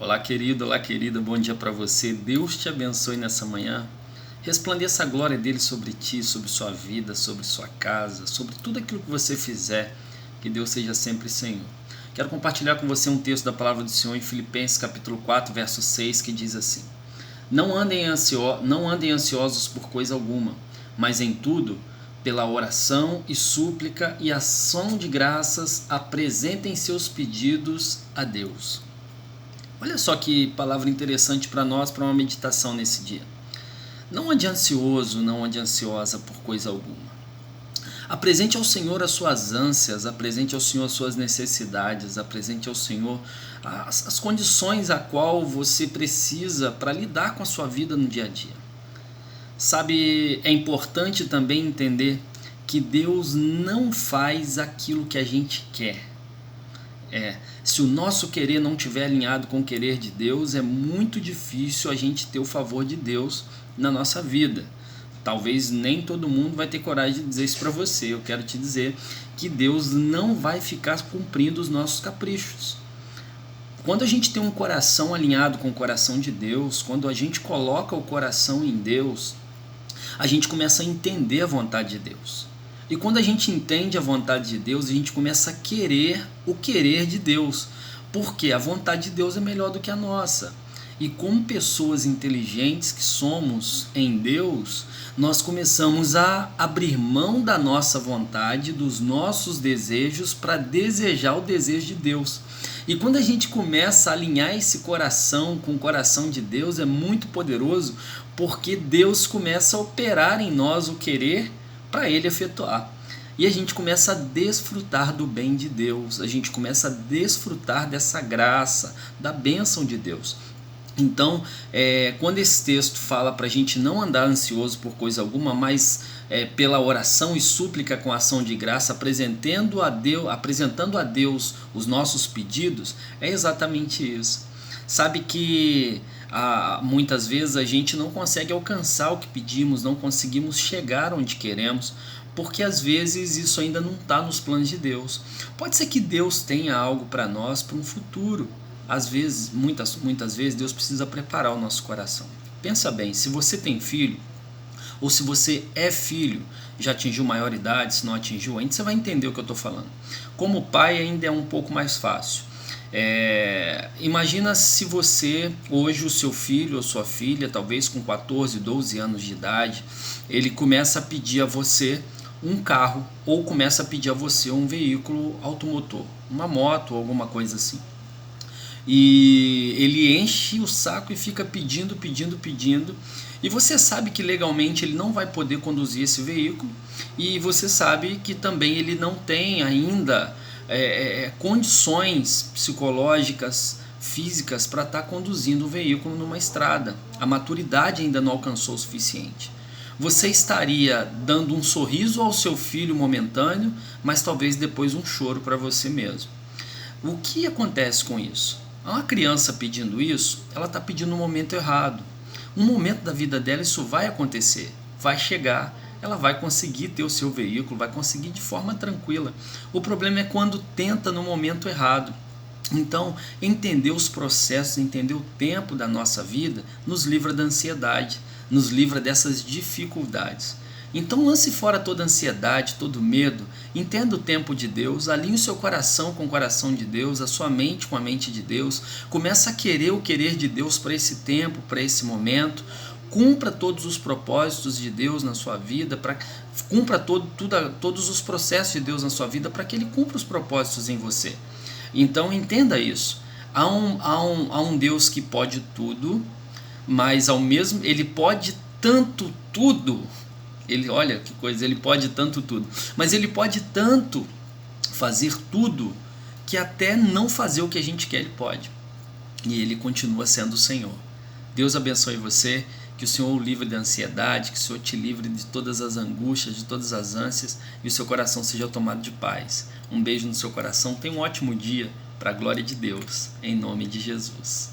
Olá, querido, olá, querida, bom dia para você. Deus te abençoe nessa manhã. Resplandeça a glória dele sobre ti, sobre sua vida, sobre sua casa, sobre tudo aquilo que você fizer. Que Deus seja sempre Senhor. Quero compartilhar com você um texto da palavra do Senhor em Filipenses capítulo 4, verso 6, que diz assim: não andem ansiosos por coisa alguma, mas em tudo, pela oração e súplica e ação de graças, apresentem seus pedidos a Deus. Olha só que palavra interessante para nós, para uma meditação nesse dia. Não ande ansioso, não ande ansiosa por coisa alguma. Apresente ao Senhor as suas ânsias, apresente ao Senhor as suas necessidades, apresente ao Senhor as condições a qual você precisa para lidar com a sua vida no dia a dia. Sabe, é importante também entender que Deus não faz aquilo que a gente quer. Se o nosso querer não estiver alinhado com o querer de Deus, é muito difícil a gente ter o favor de Deus na nossa vida. Talvez nem todo mundo vai ter coragem de dizer isso para você. Eu quero te dizer que Deus não vai ficar cumprindo os nossos caprichos. Quando a gente tem um coração alinhado com o coração de Deus, quando a gente coloca o coração em Deus, a gente começa a entender a vontade de Deus. E quando a gente entende a vontade de Deus, a gente começa a querer o querer de Deus, porque a vontade de Deus é melhor do que a nossa. E como pessoas inteligentes que somos em Deus, nós começamos a abrir mão da nossa vontade, dos nossos desejos, para desejar o desejo de Deus. E quando a gente começa a alinhar esse coração com o coração de Deus, é muito poderoso, porque Deus começa a operar em nós o querer para Ele efetuar. E a gente começa a desfrutar do bem de Deus, a gente começa a desfrutar dessa graça, da bênção de Deus. Então, quando esse texto fala para a gente não andar ansioso por coisa alguma, mas pela oração e súplica com ação de graça, apresentando a Deus os nossos pedidos, é exatamente isso. Sabe que muitas vezes a gente não consegue alcançar o que pedimos, não conseguimos chegar onde queremos, porque às vezes isso ainda não está nos planos de Deus. Pode ser que Deus tenha algo para nós para um futuro. Às vezes, muitas vezes, Deus precisa preparar o nosso coração. Pensa bem, se você tem filho, ou se você é filho, já atingiu maioridade, se não atingiu ainda, você vai entender o que eu estou falando. Como pai ainda é um pouco mais fácil. Imagina se você, hoje o seu filho ou sua filha, talvez com 14, 12 anos de idade, ele começa a pedir a você um carro, ou começa a pedir a você um veículo automotor, uma moto ou alguma coisa assim. E ele enche o saco e fica pedindo, e você sabe que legalmente ele não vai poder conduzir esse veículo, e você sabe que também ele não tem ainda condições psicológicas, físicas para estar conduzindo o veículo numa estrada. A maturidade ainda não alcançou o suficiente. Você estaria dando um sorriso ao seu filho momentâneo, mas talvez depois um choro para você mesmo. O que acontece com isso? Uma criança pedindo isso, ela está pedindo no momento errado. Um momento da vida dela isso vai acontecer, vai chegar, ela vai conseguir ter o seu veículo, vai conseguir de forma tranquila. O problema é quando tenta no momento errado. Então, entender os processos, entender o tempo da nossa vida, nos livra da ansiedade, nos livra dessas dificuldades. Então lance fora toda ansiedade, todo medo, entenda o tempo de Deus, alinhe o seu coração com o coração de Deus, a sua mente com a mente de Deus, começa a querer o querer de Deus para esse tempo, para esse momento, cumpra todos os propósitos de Deus na sua vida, cumpra todos os processos de Deus na sua vida para que Ele cumpra os propósitos em você. Então entenda isso, há um Deus que pode tudo, mas Ele pode tanto tudo. Olha que coisa, Ele pode tanto tudo, mas Ele pode tanto fazer tudo que até não fazer o que a gente quer Ele pode, e Ele continua sendo o Senhor. Deus abençoe você, que o Senhor o livre da ansiedade, que o Senhor te livre de todas as angústias, de todas as ânsias, e o seu coração seja tomado de paz. Um beijo no seu coração, tenha um ótimo dia, para a glória de Deus, em nome de Jesus.